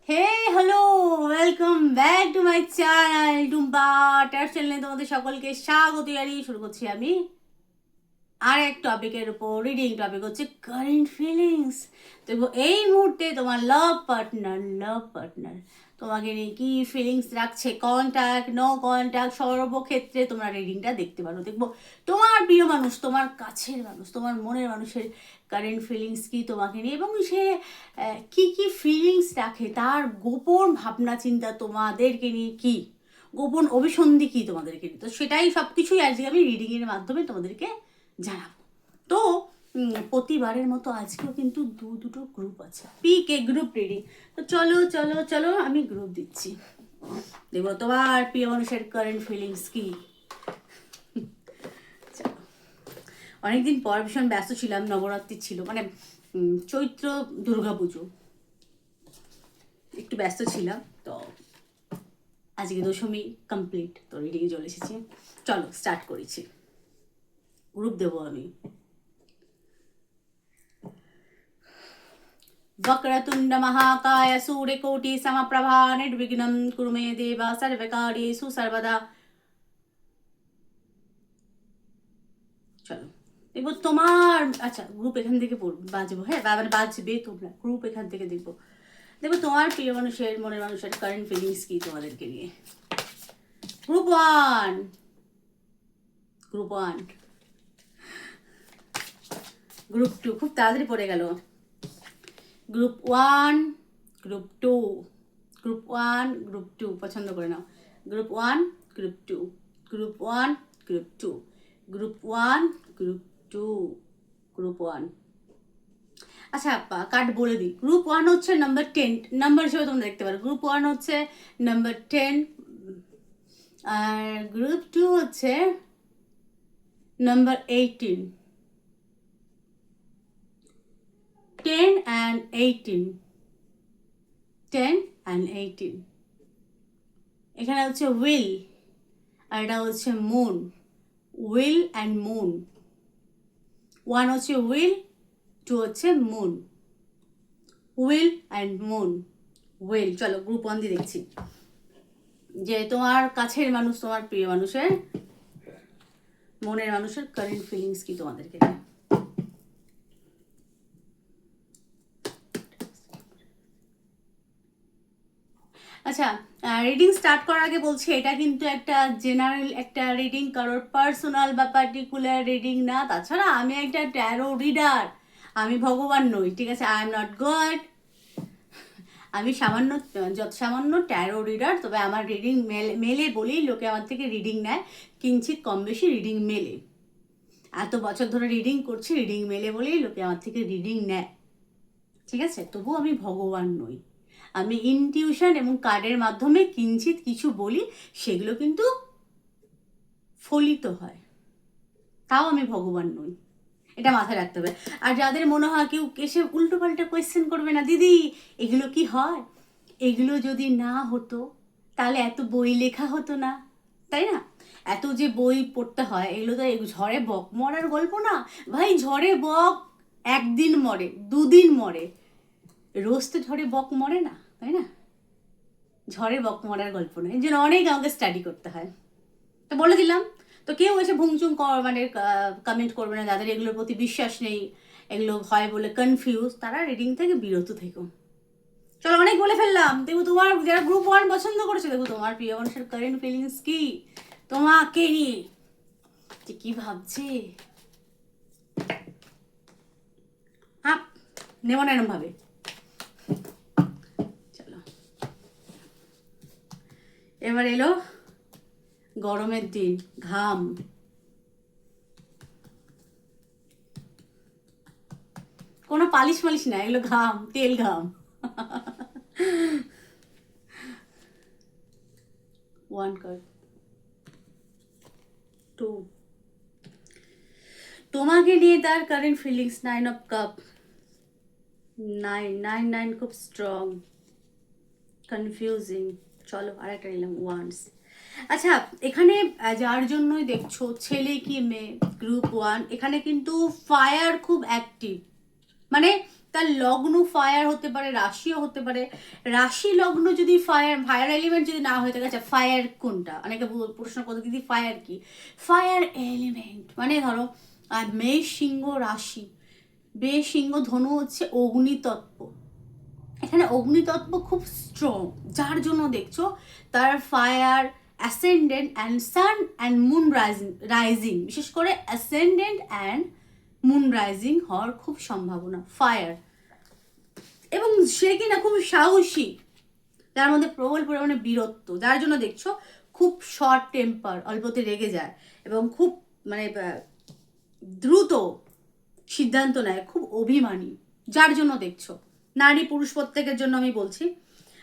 Hey hello, welcome back to my channel Tumpa tap চ্যানেলে তোমাদের সকলকে স্বাগত জানিয়ে শুরু করছি আমি আর এক টপিকের উপর। রিডিং টপিক হচ্ছে কারেন্ট ফিলিংস। দেখো এই মুহূর্তে তোমার লাভ পার্টনার তোমাকে নিয়ে কি ফিলিংস রাখছে, কন্ট্যাক্ট নো কন্ট্যাক্ট, সর্বক্ষেত্রে তোমরা রিডিংটা দেখতে পারো। দেখবো তোমার প্রিয় মানুষ, তোমার কাছের মানুষ, তোমার মনের মানুষের কারেন্ট ফিলিংস কি তোমাকে নিয়ে, এবং সে কি কি ফিলিংস রাখে, তার গোপন ভাবনা চিন্তা তোমাদেরকে নিয়ে কি, গোপন অভিসন্ধি কি তোমাদেরকে নিয়ে। তো সেটাই সব কিছুই আজকে আমি রিডিংয়ের মাধ্যমে তোমাদেরকে জানাবো। তো প্রতিবারের মতো আজকেও কিন্তু দুটো গ্রুপ আছে, পিক এ গ্রুপ রিডিং। তো চলো চলো চলো আমি গ্রুপ দিচ্ছি, দেখবো তোমার প্রিয় মানুষের কারেন্ট ফিলিংস কি। চলো, অনেকদিন পর ভীষণ ব্যস্ত ছিলাম, নবরাত্রি ছিল, মানে চৈত্র দুর্গাপুজো, একটু ব্যস্ত ছিলাম। তো আজকে দশমী কমপ্লিট, তো রিডিংয়ে চলে এসেছি। চলো স্টার্ট করেছি, গ্রুপ দেবো আমি। वक्रतुंड महाकाय सूर्यकोटि समप्रभा निर्विघ्नं कुरु मे देव सर्वकार्येषु सर्वदा। চলো দেখবো তোমার, আচ্ছা গ্রুপ এখান থেকে বাজবো, হ্যাঁ মানে বাজবে, তোমরা গ্রুপ এখান থেকে দেখবো। দেখবো তোমার প্রিয় মানুষের, মনের মানুষের কারেন্ট ফিলিংস কি তোমাদেরকে নিয়ে। Group one, group one, group two, খুব তাড়াতাড়ি পড়ে গেল। Group one, group two, group one, group two, পছন্দ করে নাও। Group one, group two, group one, group two, group one, group two, group one. আচ্ছা কার্ড বলে দিই, গ্রুপ ওয়ান হচ্ছে নাম্বার 10, নাম্বার হিসেবে তোমরা দেখতে পারো। গ্রুপ ওয়ান হচ্ছে নাম্বার 10, আর গ্রুপ টু হচ্ছে নাম্বার 18, 10 and 18, 10 and 18। এখানে হচ্ছে উইল, আর এটা হচ্ছে moon, will and moon. One হচ্ছে উইল, টু হচ্ছে moon, will and moon, will. চলো গ্রুপ ওয়ান দিয়ে দেখছি যে তোমার কাছের মানুষ, তোমার প্রিয় মানুষের, মনের মানুষের কারেন্ট ফিলিংস কি তোমাদেরকে। আচ্ছা, রিডিং স্টার্ট করার আগে বলছি এটা কিন্তু একটা জেনারেল একটা রিডিং, কারোর পার্সোনাল বা পার্টিকুলার রিডিং না। তাছাড়া আমি একটা ট্যারো রিডার, আমি ভগবান নই, ঠিক আছে? I am not god. আমি সামান্য ট্যারো রিডার, তবে আমার রিডিং মেলে বলেই লোকে আমার থেকে রিডিং নেয়, কিঞ্চিত কম বেশি রিডিং মেলে। এত বছর ধরে রিডিং করছি, রিডিং মেলে বলেই লোকে আমার থেকে রিডিং নেয়, ঠিক আছে? তবু আমি ভগবান নই। আমি ইনটিউশন এবং কার্ডের মাধ্যমে কিঞ্চিত কিছু বলি, সেগুলো কিন্তু ফলিত হয়, তাও আমি ভগবান নই, এটা মাথায় রাখতে হবে। আর যাদের মনে হয় কেউ এসে উল্টো পাল্টা কোয়েশ্চেন করবে না, দিদি এগুলো কি হয়, এগুলো যদি না হতো তাহলে এত বই লেখা হতো না, তাই না? এত যে বই পড়তে হয়, এগুলো তো ঝড়ে বক মরার গল্প না ভাই। ঝড়ে বক একদিন মরে, দুদিন মরে, রোজ তো ঝড়ে বক মরে না, তাই না? ঝড়ে বক মরার গল্প নয়, এই জন্য অনেক আমাকে স্টাডি করতে হয়। তো বলে দিলাম। তো কেউ এসে ভুংচুং মানে কমেন্ট করবে না, যাদের এগুলোর প্রতি বিশ্বাস নেই, এগুলো হয় বলে কনফিউজ, তারা রিডিং থেকে বিরত থেকো। চলো অনেক বলে ফেললাম। দেখো তোমার যারা গ্রুপ ওয়ান পছন্দ করেছে, দেখো তোমার প্রিয় মানুষের কারেন্ট ফিলিংস কি তোমাকে নিয়ে, যে কি ভাবছে। হ্যাঁ, নেব না এরম ভাবে। চলো এবার এলো গরমের দিন, ঘাম, কোনো পালিশ মালিশ না, এগুলো ঘাম, তেল ঘাম। ওয়ান কার্ড, টু, তোমাকে নিয়ে তার কারেন্ট ফিলিংস, 9 অফ কাপ, 9 9 9 খুব স্ট্রং, কনফিউজিং। চলো আরেকটা নিলাম, ওয়ান্স। আচ্ছা এখানে যার জন্যই দেখছো, ছেলে কি মেয়ে, গ্রুপ ওয়ান, এখানে কিন্তু ফায়ার খুব অ্যাক্টিভ, মানে তার লগ্ন ফায়ার হতে পারে, রাশিও হতে পারে। রাশি লগ্ন যদি ফায়ার এলিমেন্ট যদি না হয়ে থাকে, আচ্ছা ফায়ার কোনটা, অনেকে প্রশ্ন করতে দিদি ফায়ার কি, ফায়ার এলিমেন্ট মানে ধরো মেষ সিংহ রাশি, মেষ সিংহ ধনু হচ্ছে অগ্নিতত্ত্ব, এখানে অগ্নিতত্ত্ব খুব স্ট্রং, যার জন্য দেখছো তার fire ascendant and sun and moon rising, বিশেষ করে অ্যাসেন্ডেন্ট অ্যান্ড মুন রাইজিং হওয়ার খুব সম্ভাবনা ফায়ার। এবং সে কিনা খুব সাহসী, যার মধ্যে প্রবল পরিমাণে বীরত্ব, যার জন্য দেখছো খুব শর্ট টেম্পার, অল্পতে রেগে যায় এবং খুব মানে দ্রুত সিদ্ধান্ত নেয়, খুব অভিমানী, যার জন্য দেখছো। নারী পুরুষ প্রত্যেকের জন্য আমি বলছি,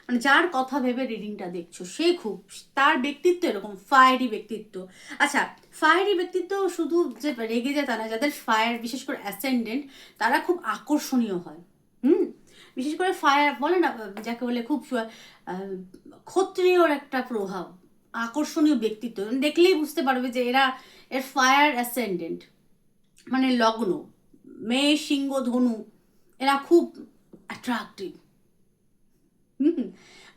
মানে যার কথা ভেবে রিডিংটা দেখছো সে খুব, তার ব্যক্তিত্ব এরকম ফায়ারি ব্যক্তিত্ব। আচ্ছা ফায়ারি ব্যক্তিত্ব শুধু যে রেগে যায় তা না, যাদের ফায়ার বিশেষ করে অ্যাসেন্ডেন্ট তারা খুব আকর্ষণীয় হয়। বিশেষ করে ফায়ার বলে না যাকে বলে, খুব ক্ষত্রিয়র একটা প্রভাব, আকর্ষণীয় ব্যক্তিত্ব, দেখলেই বুঝতে পারবে যে এর ফায়ার অ্যাসেন্ডেন্ট মানে লগ্ন মেষ সিংহ ধনু, এরা খুব অ্যাট্রাক্টিভ।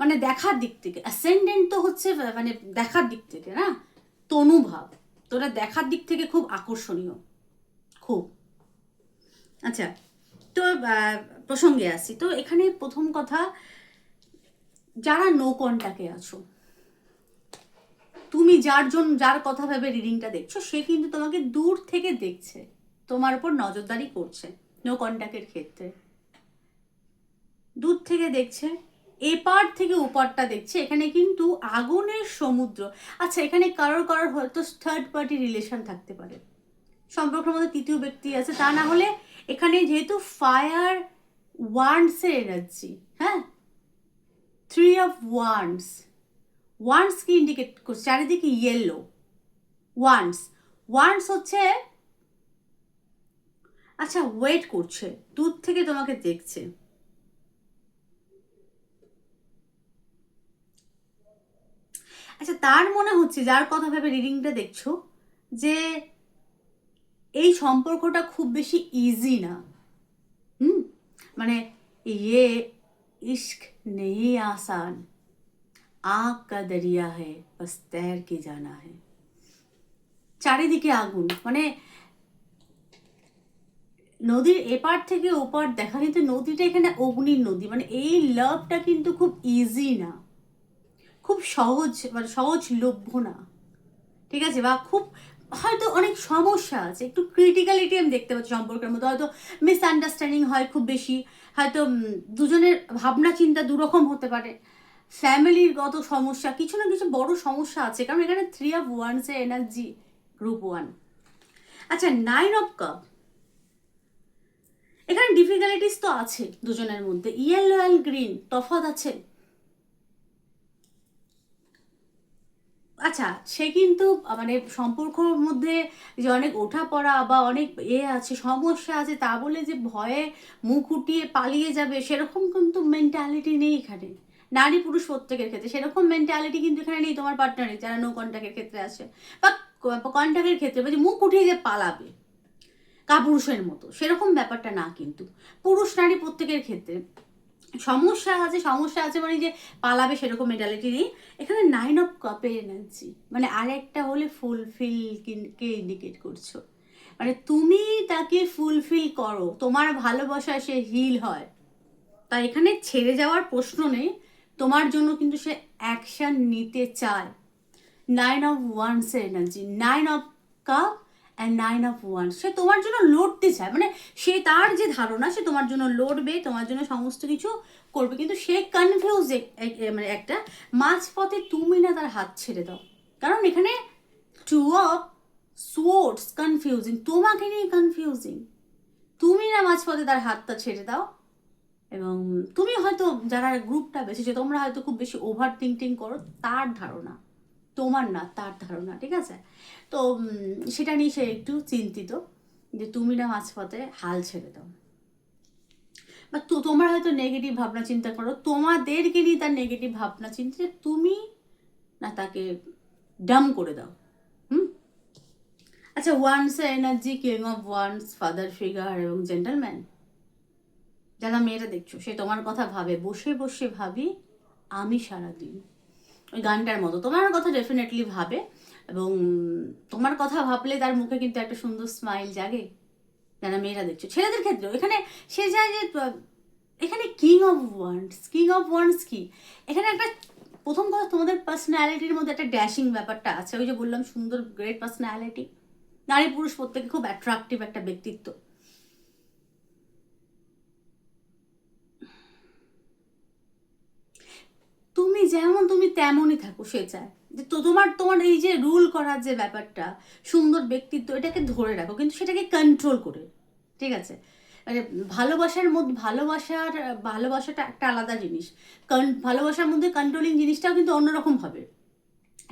মানে দেখার দিক থেকে অ্যাসেন্ডেন্ট তো হচ্ছে মানে দেখার দিক থেকে না, তনুভাব, তোরা দেখার দিক থেকে খুব আকর্ষণীয় খুব। আচ্ছা তো প্রসঙ্গে আসি, তো এখানে প্রথম কথা, যারা নো কন্টাক্টে আছো, তুমি যার কথা ভেবে রিডিংটা দেখছো সে কিন্তু তোমাকে দূর থেকে দেখছে, তোমার উপর নজরদারি করছে, নো কন্টাক্টের ক্ষেত্রে দূর থেকে দেখছে, এপার থেকে ওপারটা দেখছে, এখানে কিন্তু আগুনের সমুদ্র। আচ্ছা এখানে কারোর হয়তো থার্ড পার্টি রিলেশন থাকতে পারে, সম্পর্কের মধ্যে তৃতীয় ব্যক্তি আছে, তা না হলে এখানে যেহেতু ফায়ার ওয়ান্ডসের এনার্জি, হ্যাঁ 3 অফ ওয়ান্ডস, ওয়ান্ডস কি ইন্ডিকেট করছে, চারিদিকে ইয়েলো ওয়ান্ডস হচ্ছে, আচ্ছা ওয়েট করছে, দূর থেকে তোমাকে দেখছে। আচ্ছা তার মনে হচ্ছে, যার কথা ভেবে রিডিংটা দেখছো, যে এই সম্পর্কটা খুব বেশি ইজি না। মানে ইয়ে ইश्क नहीं आसान, आग का दरिया है बस तैर के जाना है। চারিদিকে আগুন, মানে নদীর এপার থেকে ওপার দেখা, কিন্তু নদীটা এখানে অগ্নির নদী, মানে এই লাভটা কিন্তু খুব ইজি না, খুব সহজ, মানে সহজলভ্য না, ঠিক আছে, বা খুব হয়তো অনেক সমস্যা আছে, একটু ক্রিটিক্যালিটি আমি দেখতে পাচ্ছি সম্পর্কের মধ্যে, হয়তো মিসআন্ডারস্ট্যান্ডিং হয় খুব বেশি, হয়তো দুজনের ভাবনা চিন্তা দুরকম হতে পারে, ফ্যামিলির গত সমস্যা, কিছু না কিছু বড় সমস্যা আছে, কারণ এখানে 3 অফ ওয়ান্ডস এর এনার্জি, গ্রুপ 1। আচ্ছা 9 অফ কাপ, এখানে ডিফিকাল্টিস তো আছে দুজনের মধ্যে, ইয়েলো অ্যান্ড গ্রিন তফাৎ আছে। আচ্ছা সে কিন্তু মানে সম্পর্কর মধ্যে যে অনেক ওঠা পড়া বা অনেক আছে, সমস্যা আছে, তা বলে যে ভয়ে মুখ উঠিয়ে পালিয়ে যাবে সেরকম কিন্তু মেন্টালিটি নেই এখানে, নারী পুরুষ প্রত্যেকের ক্ষেত্রে সেরকম মেন্টালিটি কিন্তু এখানে নেই তোমার পার্টনারের, যারা নো কন্ট্যাক্টের ক্ষেত্রে আছে বা কন্ট্যাক্টের ক্ষেত্রে, বা যে মুখ উঠিয়ে যে পালাবে কাপুরুষের মতো, সেরকম ব্যাপারটা না কিন্তু, পুরুষ নারী প্রত্যেকের ক্ষেত্রে সমস্যা আছে মানে যে পালাবে সেরকম মেন্টালিটি নেই এখানে। 9 অফ কাপের এনার্জি মানে আরেকটা হলে ফুলফিল কে ইন্ডিকেট করছো, মানে তুমি তাকে ফুলফিল করো, তোমার ভালোবাসায় সে হিল হয়, তাই এখানে ছেড়ে যাওয়ার প্রশ্ন নেই, তোমার জন্য কিন্তু সে অ্যাকশন নিতে চায়। 9 অফ ওয়ান্স এর এনার্জি, 9 of cup and 9 of wands, সে তোমার জন্য লড়তে চায়, মানে সে তার যে ধারণা সে তোমার জন্য লড়বে, তোমার জন্য সমস্ত কিছু করবে, কিন্তু সে কনফিউজ, মানে একটা মাঝপথে তুমি না তার হাত ছেড়ে দাও, কারণ এখানে 2 অফ সোর্ডস কনফিউজিং, তোমাকে নিয়ে কনফিউজিং, তুমি না মাঝপথে তার হাতটা ছেড়ে দাও। এবং তুমি হয়তো যারা গ্রুপটা বেছেছো তোমরা হয়তো খুব বেশি ওভার থিঙ্কিং করো, তার ধারণা, তোমার না তার ধারণা, ঠিক আছে, তো সেটা নিয়ে সে একটু চিন্তিত যে তুমি না মাঝপথে হাল ছেড়ে দাও, বা তোমরা হয়তো নেগেটিভ ভাবনা চিন্তা করো, তোমাদেরকে নিয়ে তার নেগেটিভ ভাবনা চিন্তা, তুমি না তাকে ডাম করে দাও। আচ্ছা wands energy, king of wands, father figure এবং জেন্টলম্যান, যারা মেয়েরা দেখছো সে তোমার কথা ভাবে, বসে বসে ভাবি আমি সারাদিন, ওই গানটার মতো তোমার কথা ডেফিনেটলি ভাবে, এবং তোমার কথা ভাবলে তার মুখে কিন্তু একটা সুন্দর স্মাইল জাগে। যারা মেয়েরা দেখছো, ছেলেদের ক্ষেত্রেও এখানে সে যায় যে এখানে king of wands, king of wands কি এখানে একটা, প্রথম কথা তোমাদের পার্সোনালিটির মধ্যে একটা ড্যাশিং ব্যাপারটা আছে, ওই যে বললাম সুন্দর গ্রেট পার্সোনালিটি, নারী পুরুষ প্রত্যেকে খুব অ্যাট্রাকটিভ একটা ব্যক্তিত্ব। তুমি যেমন তুমি তেমনই থাকো সে চায়, যে তো তোমার তোমার এই যে রুল করার যে ব্যাপারটা, সুন্দর ব্যক্তিত্ব, এটাকে ধরে রাখো কিন্তু সেটাকে কন্ট্রোল করে, ঠিক আছে? মানে ভালোবাসার মধ্যে ভালোবাসাটা একটা আলাদা জিনিস, কারণ ভালোবাসার মধ্যে কন্ট্রোলিং জিনিসটাও কিন্তু অন্যরকম হবে।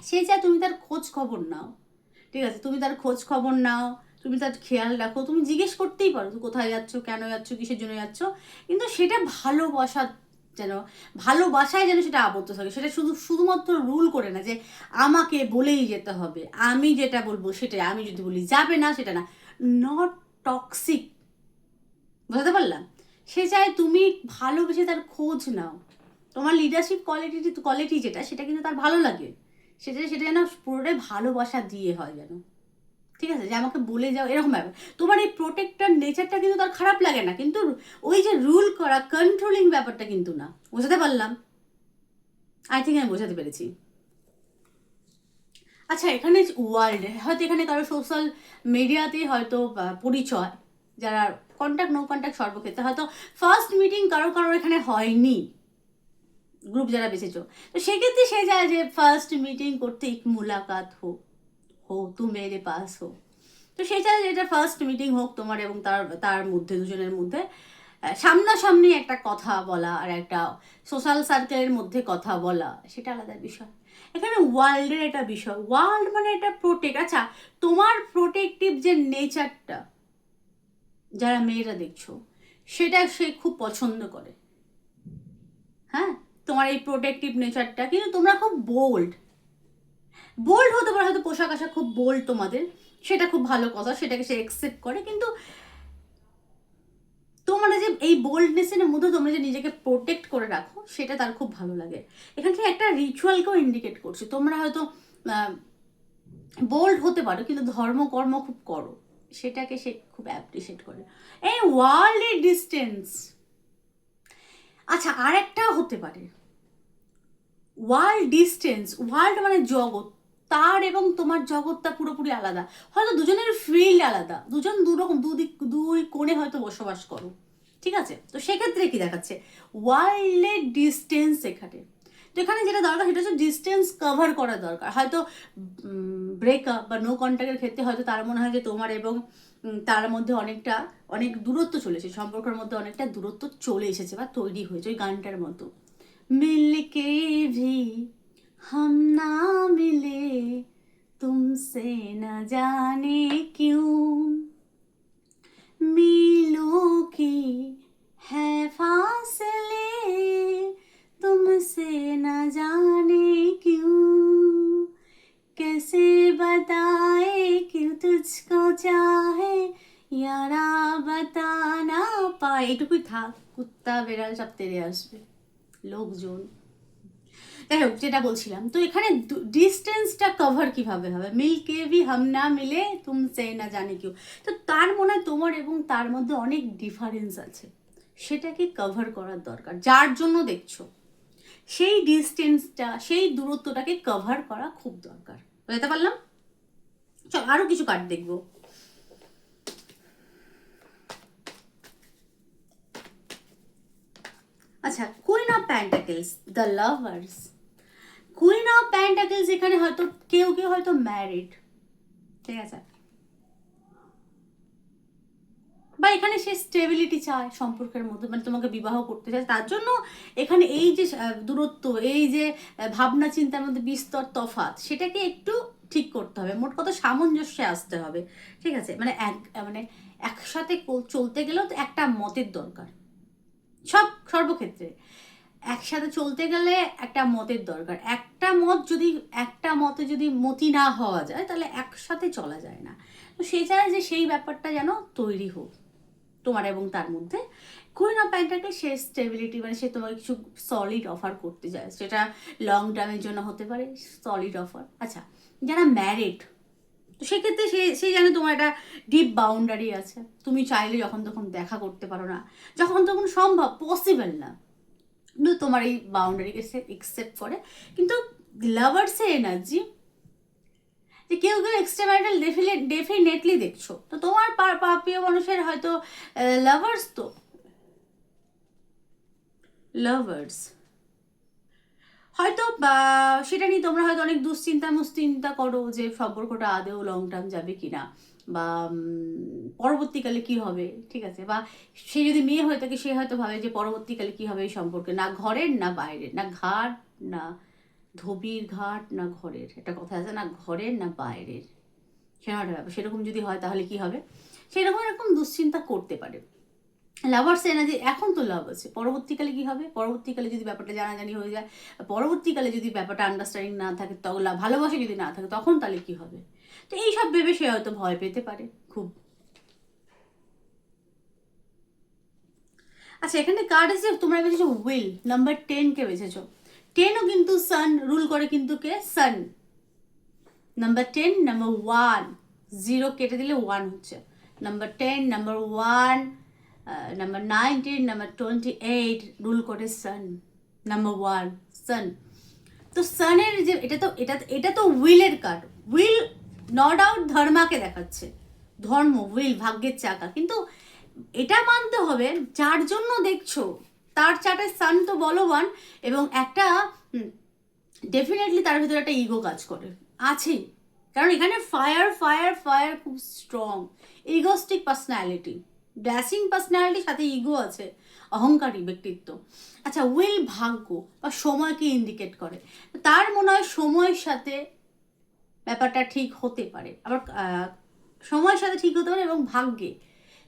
সে চায় তুমি তার খোঁজ খবর নাও, ঠিক আছে? তুমি তার খোঁজ খবর নাও, তুমি তার খেয়াল রাখো, তুমি জিজ্ঞেস করতেই পারো তুমি কোথায় যাচ্ছ, কেন যাচ্ছ, কিসের জন্য যাচ্ছ, কিন্তু সেটা ভালোবাসা, যেন ভালোবাসায় যেন সেটা আবদ্ধ থাকে, সেটা শুধুমাত্র রুল করে না যে আমাকে বলেই যেতে হবে, আমি যেটা বলবো সেটাই, আমি যদি বলি যাবে না সেটা না, নট টক্সিক, বুঝতে পারলাম? সে চায় তুমি ভালোবেসে তার খোঁজ নাও, তোমার লিডারশিপ কোয়ালিটি যেটা সেটা কিন্তু তার ভালো লাগে, সেটা সেটা যেন পুরোটাই ভালোবাসা দিয়ে হয় যেন, ঠিক আছে? যে আমাকে বলে যাও এরকম ব্যাপার। তোমার এই প্রোটেক্টর নেচারটা কিন্তু তার খারাপ লাগে না, কিন্তু ওই যে রুল করা কন্ট্রোলিং ব্যাপারটা কিন্তু না, বুঝতে পারলাম? আই থিঙ্ক আমি বোঝাতে পেরেছি। আচ্ছা, এখানে ওয়ার্ল্ডে হয়তো এখানে কারো সোশ্যাল মিডিয়াতে হয়তো পরিচয়, যারা কন্ট্যাক্ট নো কন্ট্যাক্ট সর্বক্ষেত্রে হয়তো ফার্স্ট মিটিং কারো কারো এখানে হয়নি, গ্রুপ যারা বেঁচেছো, তো সেক্ষেত্রে সে যায় যে ফার্স্ট মিটিং করতে, এক মুলাকাত হো তু মেরে পাস হো, তো সেটা যেটা ফার্স্ট মিটিং হোক তোমার এবং তার তার মধ্যে, দুজনের মধ্যে সামনাসামনি একটা কথা বলা আর একটা সোশ্যাল সার্কেলের মধ্যে কথা বলা, সেটা আলাদা বিষয়। এখানে ওয়ার্ল্ডের একটা বিষয়, ওয়ার্ল্ড মানে এটা প্রোটেক্ট। আচ্ছা, তোমার প্রোটেক্টিভ যে নেচারটা যারা মেয়েরা দেখছো সেটা সে খুব পছন্দ করে, হ্যাঁ, তোমার এই প্রোটেক্টিভ নেচারটা, কিন্তু তোমরা খুব বোল্ড, বোল্ড হতে পারে, হয়তো পোশাক আশাক খুব বোল্ড তোমাদের, সেটা খুব ভালো কথা, সেটাকে সে অ্যাকসেপ্ট করে, কিন্তু তোমরা যে এই বোল্ডনেসের মধ্যে তোমরা যে নিজেকে প্রোটেক্ট করে রাখো সেটা তার খুব ভালো লাগে। এখান থেকে একটা রিচুয়ালকেও ইন্ডিকেট করছে, তোমরা হয়তো বোল্ড হতে পারো কিন্তু ধর্মকর্ম খুব করো, সেটাকে সে খুব অ্যাপ্রিসিয়েট করে। এই ওয়ার্ল্ডের ডিস্টেন্স, আচ্ছা আর একটাও হতে পারে, ওয়ার্ল্ড ডিস্টেন্স, ওয়ার্ল্ড মানে জগৎ, তার এবং তোমার জগৎটা পুরোপুরি আলাদা, হয়তো দুজনের ফিল্ড আলাদা, দুজন দুরকম, দুই কোণে হয়তো বসবাস করো, ঠিক আছে? তো সেক্ষেত্রে কি দেখাচ্ছে, ওয়ার্ল্ডের ডিস্টেন্স এখানে, তো এখানে যেটা দরকার সেটা হচ্ছে ডিস্টেন্স কভার করা দরকার, হয়তো ব্রেকআপ বা নো কন্ট্যাক্টের ক্ষেত্রে হয়তো তার মনে হয় যে তোমার এবং তার মধ্যে অনেক দূরত্ব চলেছে, সম্পর্কের মধ্যে অনেকটা দূরত্ব চলে এসেছে বা তৈরি হয়েছে, ওই গানটার মতো, मिलके भी हम ना मिले तुमसे न जाने क्यों, मीलों की है फासले तुमसे न जाने क्यों, कैसे बताए कि तुझको चाहे यारा बता ना पाए, এটুকুই থাক, কুত্তা বেড়াল সব তেড়ে আসবে, লোকজন, যাই হোক যেটা বলছিলাম, তো এখানে ডিস্টেন্সটা কভার কিভাবে হবে, মিলকে ভি হাম না মিলে তুম সে না জানে কেউ, তো তার মনে হয় তোমার এবং তার মধ্যে অনেক ডিফারেন্স আছে, সেটাকে কভার করার দরকার, যার জন্য দেখছো সেই ডিস্টেন্সটা, সেই দূরত্বটাকে কভার করা খুব দরকার, বুঝতে পারলাম? চল আরো কিছু কার্ড দেখবো। আচ্ছা, queen of pentacles, the lovers, queen of pentacles এখানে হয়তো কেউ কেউ হয়তো ম্যারিড, ঠিক আছে, বা এখানে সে স্টেবিলিটি চায় সম্পর্কের মধ্যে, মানে তোমাকে বিবাহ করতে চায়, তার জন্য এখানে এই যে দূরত্ব, এই যে ভাবনা চিন্তার মধ্যে বিস্তর তফাৎ, সেটাকে একটু ঠিক করতে হবে, মোট কথা সামঞ্জস্যে আসতে হবে, ঠিক আছে? মানে মানে একসাথে চলতে গেলেও তো একটা মতের দরকার, সর্বক্ষেত্রে একসাথে চলতে গেলে একটা মতের দরকার, একটা মতে যদি মতি না হওয়া যায় তাহলে একসাথে চলা যায় না, তো সে চায় যে সেই ব্যাপারটা যেন তৈরি হোক তোমার এবং তার মধ্যে, queen of pentacle say stability, মানে সে তোমাকে কিছু সলিড অফার করতে চায়, সেটা লং টার্মের জন্য হতে পারে সলিড অফার। আচ্ছা, যারা ম্যারিড, তো সেক্ষেত্রে সে জানে তোমার একটা ডিপ বাউন্ডারি আছে, তুমি চাইলে যখন তখন দেখা করতে পারো না, যখন তখন সম্ভব পসিবল না, কিন্তু তোমার এই বাউন্ডারিকে সে একসেপ্ট করে। কিন্তু লাভার্সের এনার্জি, যে কেউ কেউ এক্সট্রাম্যারিটাল ডেফিনেটলি দেখছো, তো তোমার প্রিয় মানুষের হয়তো লাভার্স, তো লাভার্স হয়তো বা সেটা নিয়ে তোমরা হয়তো অনেক মুশ্চিন্তা করো যে সম্পর্কটা আদেও লং টার্ম যাবে কিনা, বা পরবর্তীকালে কি হবে, ঠিক আছে, বা সে যদি মেয়ে হয়ে থাকে সে হয়তো ভাবে যে পরবর্তীকালে কি হবে এই সম্পর্কে, না ঘরের না বাইরের, না ঘাট না ধোবির ঘাট না ঘরের, একটা কথা আছে না, ঘরের না বাইরের, সেরকম একটা ব্যাপার। সেরকম যদি হয় তাহলে কি হবে, সেরকম এরকম দুশ্চিন্তা করতে পারে। লাভার্স এনার্জি, এখন তো লাভ আছে, পরবর্তীকালে কি হবে, পরবর্তীকালে যদি ব্যাপারটা জানাজানি হয়ে যায়, পরবর্তীকালে যদি ব্যাপারটা আন্ডারস্ট্যান্ডিং না থাকে, তখন ভালোবাসা যদি না থাকে, তখন তাহলে কি হবে, তো এইসব ভেবে সে হয়তো ভয় পেতে পারে খুব। আচ্ছা, এখানে কার্ড এসে তোমরা বেঁচেছো উইল, নাম্বার 10 কে বেঁচেছো। 10ও কিন্তু সান রুল করে, কিন্তু কে, সান। নাম্বার 10, নাম্বার 1, 0 কেটে দিলে 1 হচ্ছে। Number 10, number 1, number 19, number 28 rule করে সান। নাম্বার 1 সান। তো সানের যে এটা তো উইলের কার্ড। উইল নো ডাউট ধর্মাকে দেখাচ্ছে, ধর্ম, উইল, ভাগ্যের চাকা, কিন্তু এটা মানতে হবে যার জন্য দেখছো তার চার্টে সান তো বলবান, এবং একটা ডেফিনেটলি তার ভিতরে একটা ইগো কাজ করে, আছেই, কারণ এখানে ফায়ার ফায়ার ফায়ার খুব স্ট্রং, ইগোস্টিক পার্সোনালিটি, ড্যাসিং পার্সোনালিটির সাথে ইগো আছে, অহংকারী ব্যক্তিত্ব। আচ্ছা, উইল ভাগ্য বা সময়কে ইন্ডিকেট করে, তার মনে হয় সময়ের সাথে ব্যাপারটা ঠিক হতে পারে, আবার সময়ের সাথে ঠিক হতে পারে, এবং ভাগ্যে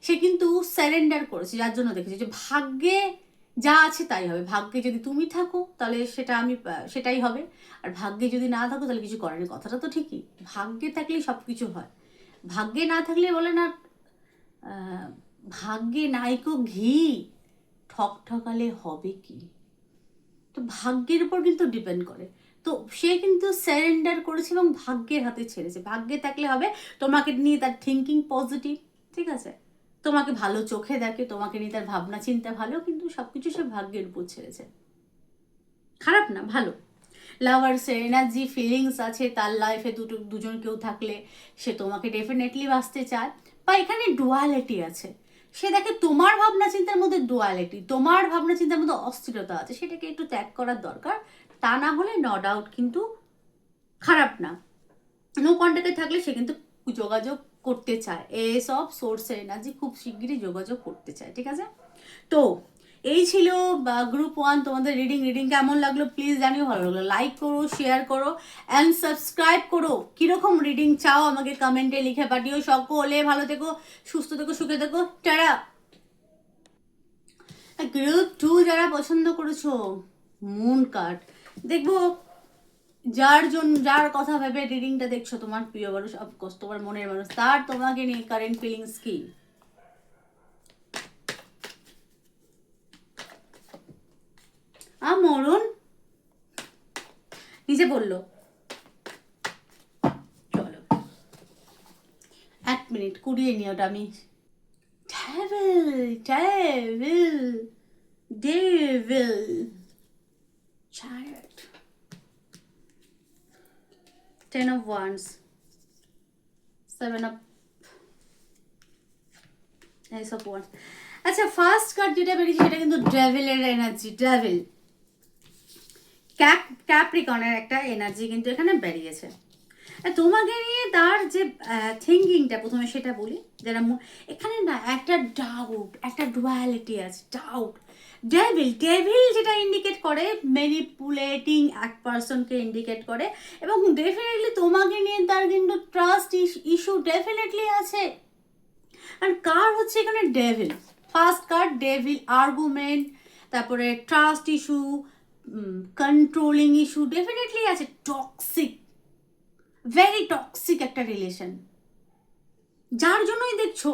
সে কিন্তু স্যারেন্ডার করেছে, যার জন্য দেখেছি যে ভাগ্যে যা আছে তাই হবে, ভাগ্যে যদি তুমি থাকো তাহলে সেটাই হবে, আর ভাগ্যে যদি না থাকো তাহলে কিছু করেনি, কথাটা তো ঠিকই, ভাগ্যে থাকলেই সব কিছু হয়, ভাগ্যে না থাকলে বলে না ভাগ্যে নাইকো ঘি, ঠকঠকালে হবে কি, তো ভাগ্যের উপর কিন্তু ডিপেন্ড করে। তো সে কিন্তু স্যারেন্ডার করেছে এবং ভাগ্যের হাতে ছেড়েছে, ভাগ্যে থাকলে হবে, তোমাকে নিয়ে তার থিঙ্কিং পজিটিভ, ঠিক আছে, তোমাকে ভালো চোখে দেখে, তোমাকে নিয়ে তার ভাবনা চিন্তা ভালো, কিন্তু সবকিছু সে ভাগ্যের উপর ছেড়েছে, খারাপ না, ভালো। লাভার্সের এনার্জি, ফিলিংস আছে, তার লাইফে দুজন কেউ থাকলে সে তোমাকে ডেফিনেটলি বাঁচতে চায়, বা এখানে ডুয়ালিটি আছে, সে দেখে তোমার ভাবনা চিন্তার মধ্যে ডুয়ালিটি, তোমার ভাবনা চিন্তার মধ্যে অস্থিরতা আছে, সেটাকে একটু ত্যাগ করার দরকার, তা না হলে নো ডাউট কিন্তু খারাপ না। নো কন্ট্যাক্টে থাকলে সে কিন্তু যোগাযোগ করতে চায়, এসব সোর্সের এনার্জি খুব শিগগিরই যোগাযোগ করতে চায়, ঠিক আছে। তো এই ছিল গ্রুপ 1 তোমাদের রিডিং কেমন লাগলো প্লিজ জানিও, ভালো লাগলো লাইক করো, শেয়ার করো অ্যান্ড সাবস্ক্রাইব করো। কিরকম রিডিং চাও আমাকে কমেন্টে লিখে পাঠিও। সকলে ভালো থেকো, সুস্থ থেকো, সুখে থেকো, টাটা। গ্রুপ 2 যারা পছন্দ করেছো মুন কার্ড, দেখবো যার কথা ভেবে রিডিংটা দেখছো, তোমার প্রিয় মানুষ, অফকোর্স তোমার মনের মানুষ, তার তোমাকে নিয়ে কারেন্ট ফিলিংস কি। মরণ নিজে বললো, চলো 1 মিনিট কুড়িয়ে নি ওটা আমি। Devil, Child, 10 of Wands, 7 of Ace of Wands। আচ্ছা, ফার্স্ট কার্ড যেটা বেরিয়েছে সেটা কিন্তু ডেভিলের এনার্জি, ডেভিল ক্যাপ্রিকনের একটা এনার্জি কিন্তু এখানে বেরিয়েছে। তোমাকে নিয়ে তার যে থিঙ্কিংটা, প্রথমে সেটা বলি, যারা এখানে না একটা ডাউট, একটা ডুয়ালিটি আছে, ডাউট। ডেভিল যেটা ইন্ডিকেট করে ম্যানিপুলেটিং এক পার্সনকে ইন্ডিকেট করে, এবং ডেফিনেটলি তোমাকে নিয়ে তার কিন্তু ট্রাস্ট ইস্যু ডেফিনেটলি আছে। আর কার হচ্ছে এখানে devil, first card devil, argument, তারপরে trust issue, controlling issue definitely আছে, টক্সিক, ভেরি টক্সিক একটা রিলেশন, যার জন্যই দেখছো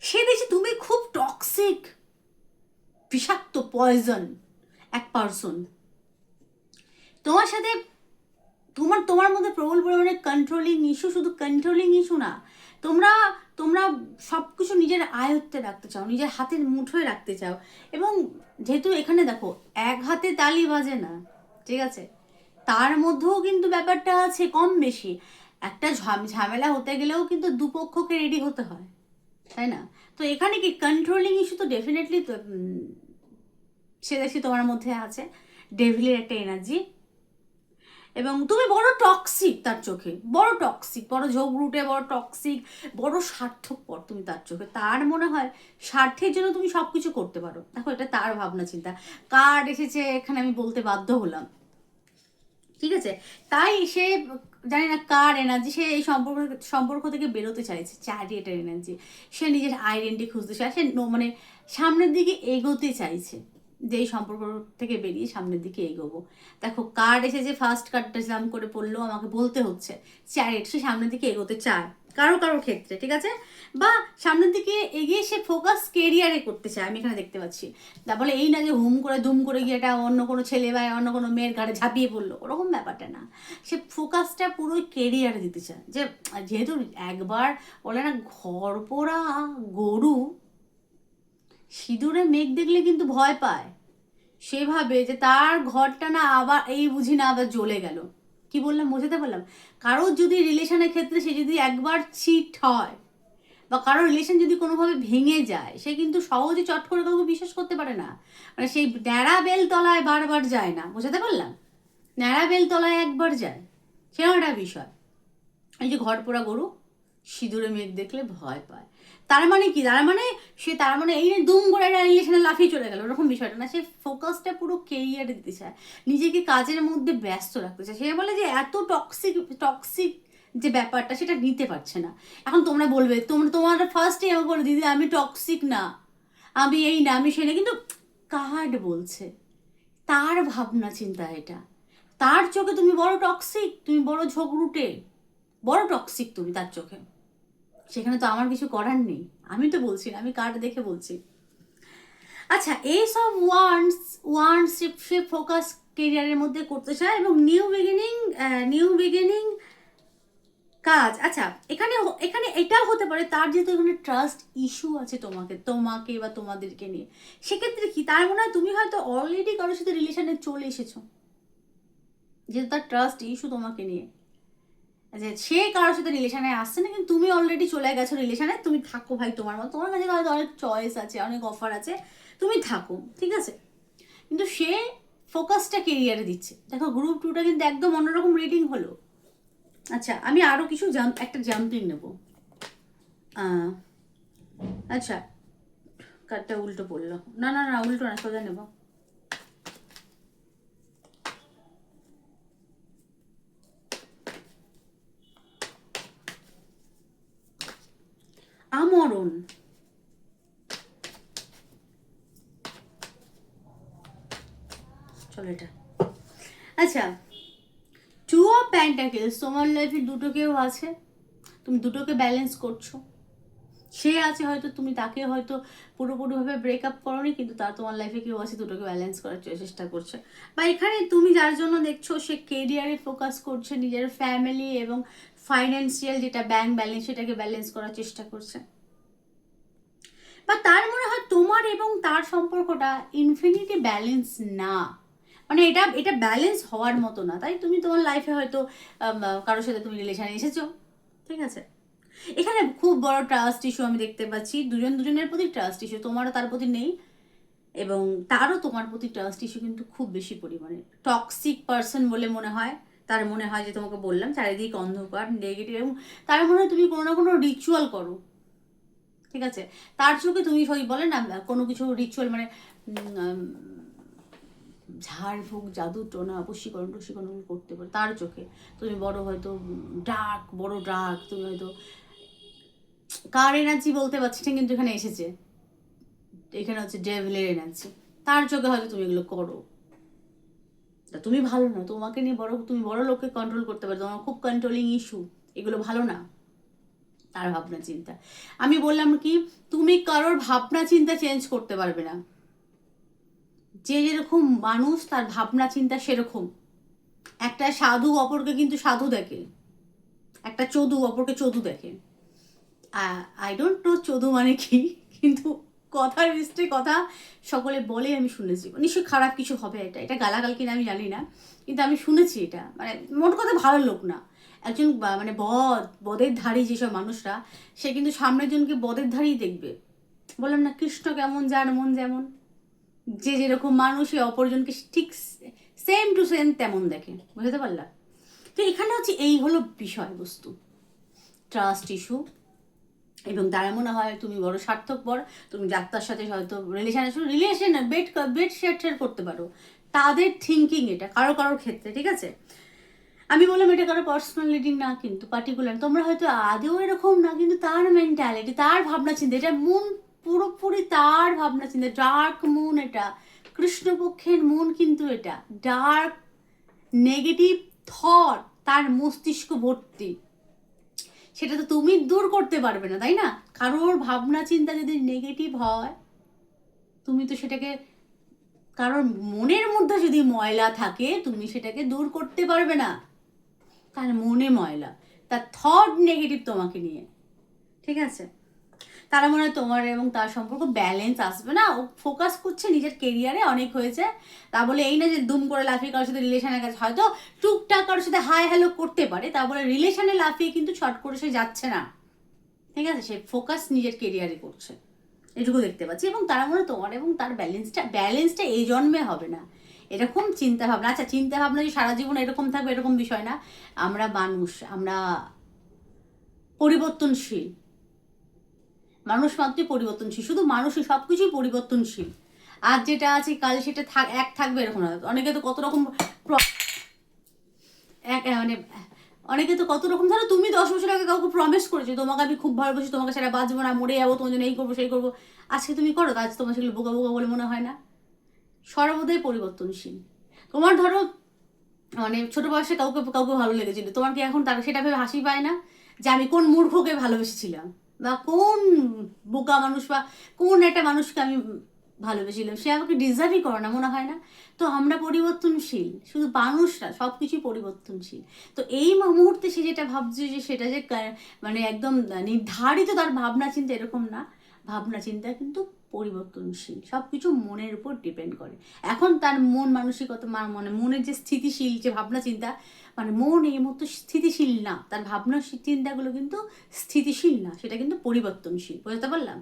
সে দেখছি তুমি খুব টক্সিক, বিষাক্ত, পয়জন এক পার্সন। তোমার সাথে তোমার মধ্যে প্রবল পরিমাণে কন্ট্রোলিং ইস্যু, শুধু কন্ট্রোলিং ইস্যু না, তোমরা তোমরা সব কিছু নিজের আয়ত্তে রাখতে চাও, নিজের হাতের মুঠোয় রাখতে চাও। এবং যেহেতু এখানে দেখো এক হাতে তালি বাজে না, ঠিক আছে, তার মধ্যেও কিন্তু ব্যাপারটা আছে কম বেশি। একটা ঝামেলা হতে গেলেও কিন্তু দুপক্ষকে রেডি হতে হয়, তাই না? তো এখানে কি কন্ট্রোলিং ইস্যু তো ডেফিনেটলি সে দেখছি তোমার মধ্যে আছে, ডেভিলের একটা এনার্জি। এবং তুমি বড় টক্সিক তার চোখে, বড় টক্সিক, বড় ঝগড়ুটে, বড় টক্সিক, বড় স্বার্থপর তুমি তার চোখে। তার মনে হয় স্বার্থের জন্য তুমি সব কিছু করতে পারো। দেখো এটা তার ভাবনা চিন্তা। কার্ড এসেছে এখানে, আমি বলতে বাধ্য হলাম, ঠিক আছে? তাই সে জানি না কার এনার্জি, সে এই সম্পর্ক থেকে বেরোতে চাইছে, চ্যারিয়েটের এনার্জি। সে নিজের আইডেন্টি খুঁজতে চায়, সে মানে সামনের দিকে এগোতে চাইছে, যে এই সম্পর্ক থেকে বেরিয়ে সামনের দিকে এগোবো। দেখো কার্ড এসেছে, ফার্স্ট কার্ডটা জাম করে পড়লো, আমাকে বলতে হচ্ছে চ্যারিয়েট, সে সামনের দিকে এগোতে চায় কারো ক্ষেত্রে, ঠিক আছে? বা সামনের দিকে এগিয়ে সে ফোকাস কেরিয়ারে করতে চায়, আমি এখানে দেখতে পাচ্ছি। তারপরে এই না যে হুম করে দুম করে গিয়ে এটা অন্য কোনো ছেলে বা অন্য কোনো মেয়ের ঘাড়ে ঝাঁপিয়ে পড়লো, ওরকম ব্যাপারটা না। সে ফোকাসটা পুরো কেরিয়ারে দিতে চায়। যে যেহেতু একবার বলে না, ঘর পোড়া গরু সিঁদুরে মেঘ দেখলে কিন্তু ভয় পায়। সেভাবে যে তার ঘরটা না আবার এই বুঝি না আবার জ্বলে গেল। কি বললাম, বোঝাতে পারলাম? কারোর যদি রিলেশনের ক্ষেত্রে সে যদি একবার চিট হয় বা কারোর রিলেশন যদি কোনোভাবে ভেঙে যায়, সে কিন্তু সহজে চট করে কাউকে বিশ্বাস করতে পারে না। মানে সেই ন্যাড়া বেল তলায় বারবার যায় না, বোঝাতে পারলাম? ন্যাড়া বেল তলায় একবার যায়, সেরকম একটা বিষয়। এই যে ঘর পোড়া গরু সিঁদুরে মেঘ দেখলে ভয় পায়, তার মানে কি? তার মানে এই দুম করে একটা রিলেশনে লাফিয়ে চলে গেল, ওরকম বিষয়টা না। সে ফোকাসটা পুরো কেরিয়ারে দিতে চায়, নিজেকে কাজের মধ্যে ব্যস্ত রাখতে চায়। সে বলে যে এত টক্সিক টক্সিক যে ব্যাপারটা, সেটা নিতে পারছে না। এখন তোমরা বলবে, তোমার ফার্স্টে আমাকে বলে দিদি আমি টক্সিক না, আমি এই না, আমি সেই না, কিন্তু কার্ড বলছে তার ভাবনা চিন্তা এটা। তার চোখে তুমি বড় টক্সিক, তুমি বড় ঝগড়ুটে, বড় টক্সিক তুমি তার চোখে। সেখানে তো আমার কিছু করার নেই, আমি তো বলছি না, আমি কার্ড দেখে বলছি। আচ্ছা, এইসব ওয়ান্স সে ফোকাস কেরিয়ারের মধ্যে করতে চায় এবং নিউ বিগিনিং কাজ। আচ্ছা, এখানে এখানে এটাও হতে পারে তার যেহেতু এখানে ট্রাস্ট ইস্যু আছে তোমাকে বা তোমাদেরকে নিয়ে, সেক্ষেত্রে কি তার মনে হয় তুমি হয়তো অলরেডি কারোর সাথে রিলেশনে চলে এসেছো, যেহেতু তার ট্রাস্ট ইস্যু তোমাকে নিয়ে। যে সে কারোর সাথে রিলেশনে আসছে না, কিন্তু তুমি অলরেডি চলে গেছো রিলেশনে, তুমি থাকো ভাই তোমার মতো, তোমার কাছে হয়তো অনেক চয়েস আছে, অনেক অফার আছে, তুমি থাকো, ঠিক আছে? কিন্তু সে ফোকাসটা কেরিয়ারে দিচ্ছে। দেখো গ্রুপ 2টা কিন্তু একদম অন্যরকম রিডিং হলো। আচ্ছা, আমি আরও কিছু একটা জাম্পিং নেব। আচ্ছা, কার্ডটা উল্টো পড়লো, না না না, উল্টো না, সোজা নেব। আমরণ, চলো এটা। আচ্ছা, 2 অফ পেন্টাকেলস, তোমার লাইফে দুটো কেউ আছে, তুমি দুটোকে ব্যালেন্স করছো। সে আছে হয়তো, তুমি তাকে হয়তো পুরোপুরিভাবে ব্রেকআপ করোনি, কিন্তু তার তোমার লাইফে কেউ আছে, দুটোকে ব্যালেন্স করার চেষ্টা করছে। বা এখানে তুমি যার জন্য দেখছো সে কেরিয়ারে ফোকাস করছে, নিজের ফ্যামিলি এবং ফাইন্যান্সিয়াল যেটা ব্যাংক ব্যালেন্স, সেটাকে ব্যালেন্স করার চেষ্টা করছে। বা তার মনে হয় তোমার এবং তার সম্পর্কটা ইনফিনিটি ব্যালেন্স না, মানে এটা এটা ব্যালেন্স হওয়ার মতো না। তাই তুমি তোমার লাইফে হয়তো কারোর সাথে তুমি রিলেশনে এসেছো, ঠিক আছে? এখানে খুব বড় ট্রাস্ট ইস্যু আমি দেখতে পাচ্ছি, দুজনের প্রতি ট্রাস্ট ইস্যু, তোমারও তার প্রতি নেই এবং তারও তোমার প্রতি ট্রাস্ট ইস্যু কিন্তু খুব বেশি পরিমাণে। টক্সিক পার্সন বলে মনে হয়, তার মনে হয় যে তোমাকে বললাম চারিদিক অন্ধকার নেগেটিভ, এবং তার মনে হয় তুমি কোনো না কোনো রিচুয়াল করো, ঠিক আছে? তার চোখে তুমি ওই বলে না কোনো কিছু রিচুয়াল, মানে ঝাড়ফুঁক, জাদু টোনা, বশীকরণ করতে পারে। তার চোখে তুমি বড় হয়তো বড় ডার্ক, তুমি হয়তো কার এনার্জি বলতে পারছি না, কিন্তু এখানে এসেছে, এখানে হচ্ছে ডেভিলের এনার্জি। তার চোখে হয়তো তুমি এগুলো করো, তুমি ভালো না, তুমি বড় লোককে কন্ট্রোল করতে পারো, তোমার খুব কন্ট্রোলিং ইস্যু, এগুলো ভালো না। তার ভাবনা চিন্তা। আমি বললাম কি, তুমি কারোর ভাবনা চিন্তা চেঞ্জ করতে পারবে না। যে যেরকম মানুষ তার ভাবনা চিন্তা সেরকম। একটা সাধু অপরকে কিন্তু সাধু দেখে, একটা চোদু অপরকে চোদু দেখে। আই ডোন্ট নো চোদু মানে কি, কিন্তু কথার মিস্টে কথা সকলে বলে আমি শুনেছি। নিশ্চয়ই খারাপ কিছু হবে, এটা এটা গালাগাল কিনা আমি জানি না, কিন্তু আমি শুনেছি এটা। মানে মোট কথা ভালো লোক না একজন, মানে বদের ধারী যেসব মানুষরা, সে কিন্তু সামনের জনকে বদের ধারেই দেখবে। বললাম না, কৃষ্ণ কেমন যার মন যেমন, যে যেরকম মানুষ সে অপরজনকে ঠিক সেম টু সেম তেমন দেখে। বুঝতে পারলাম? তো এখানে হচ্ছে এই হলো বিষয়বস্তু, ট্রাস্ট ইস্যু। এবং তারা মনে হয় তুমি বড় স্বার্থপর, তুমি ডাক্তার সাথে হয়তো রিলেশন বেড শেয়ার করতে পারো, তাদের থিঙ্কিং এটা কারো কারোর ক্ষেত্রে। ঠিক আছে, আমি বললাম এটা কারো পার্সোনাল রিডিং না, কিন্তু পার্টিকুলার তোমরা হয়তো আদেও এরকম না, কিন্তু তার মেন্টালিটি, তার ভাবনা চিন্তা, এটা মন পুরোপুরি তার ভাবনা চিন্তা। ডার্ক মুন এটা, কৃষ্ণপক্ষের মন কিন্তু এটা ডার্ক নেগেটিভ থট, তার মস্তিষ্ক ভর্তি। সেটা তো তুমি দূর করতে পারবে না, তাই না? কারোর ভাবনা চিন্তা যদি নেগেটিভ হয়, তুমি তো সেটাকে, কারোর মনের মধ্যে যদি ময়লা থাকে তুমি সেটাকে দূর করতে পারবে না। তার মনে ময়লা, তার থট নেগেটিভ তোমাকে নিয়ে। ঠিক আছে, তারা মনে হয় তোমার এবং তার সম্পর্ক ব্যালেন্স আসবে না। ও ফোকাস করছে নিজের কেরিয়ারে, অনেক হয়েছে। তা বলে এই না যে দুম করে লাফিয়ে কারোর সাথে রিলেশনে গেছে, হয়তো টুকটাক কারোর সাথে হাই হ্যালো করতে পারে, তা বলে রিলেশনে লাফিয়ে কিন্তু ছট করে সে যাচ্ছে না। ঠিক আছে, সে ফোকাস নিজের কেরিয়ারে করছে, এটুকু দেখতে পাচ্ছি। এবং তারা মনে তোমার এবং তার ব্যালেন্সটা এই জন্মে হবে না, এরকম চিন্তা ভাবনা। আচ্ছা, চিন্তা ভাবনা যে সারা জীবন এরকম থাকবে এরকম বিষয় না। আমরা মানুষ, আমরা পরিবর্তনশীল, মানুষ মাত্রই পরিবর্তনশীল। শুধু মানুষই, সব কিছুই পরিবর্তনশীল। আজ যেটা আছে কাল সেটা এক থাকবে এরকম না। অনেকে তো কত রকম মানে অনেকে তো কত রকম, ধরো তুমি 10 বছর আগে কাউকে প্রমিস করেছো তোমাকে আমি খুব ভালোবাসি, তোমাকে সেটা বাঁচবো না, মরে যাবো তোমার জন্য, এই করবো সেই করবো। আজকে তুমি করো, আজ তোমার সেগুলো বোকা বোকা বলে মনে হয় না? সর্বদাই পরিবর্তনশীল। তোমার ধরো মানে ছোট বয়সে কাউকে কাউকে ভালো লেগেছিল, তোমার কি এখন তার সেটা ভেবে হাসি পায় না যে আমি কোন মূর্খকে ভালোবেসেছিলাম, বা কোন বোকা মানুষ, বা কোন একটা মানুষকে আমি ভালোবেসেছিলাম, সে আমাকে ডিজার্ভই করে না, মনে হয় না? তো আমরা পরিবর্তনশীল, শুধু মানুষরা, সব কিছুই পরিবর্তনশীল। তো এই মুহূর্তে সে যেটা ভাবছে যে সেটা যে মানে একদম নির্ধারিত তার ভাবনা চিন্তা, এরকম না। ভাবনা চিন্তা কিন্তু পরিবর্তনশীল, সব কিছু মনের উপর ডিপেন্ড করে। এখন তার মন মানসিকতা, মানে মনের যে স্থিতিশীল যে ভাবনা চিন্তা, মানে মন এই মতো স্থিতিশীল না, তার ভাবনা চিন্তাগুলো কিন্তু স্থিতিশীল না, সেটা কিন্তু পরিবর্তনশীল। বুঝতে পারলাম?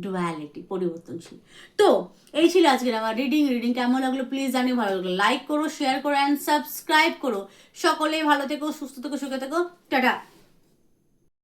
ডুয়ালিটি, পরিবর্তনশীল। তো এই ছিল আজকের আমার রিডিং কেমন লাগলো প্লিজ জানিও। ভালো লাগলো লাইক করো, শেয়ার করো অ্যান্ড সাবস্ক্রাইব করো। সকলেই ভালো থেকো, সুস্থ থেকো, সুখে থেকো। টাটা।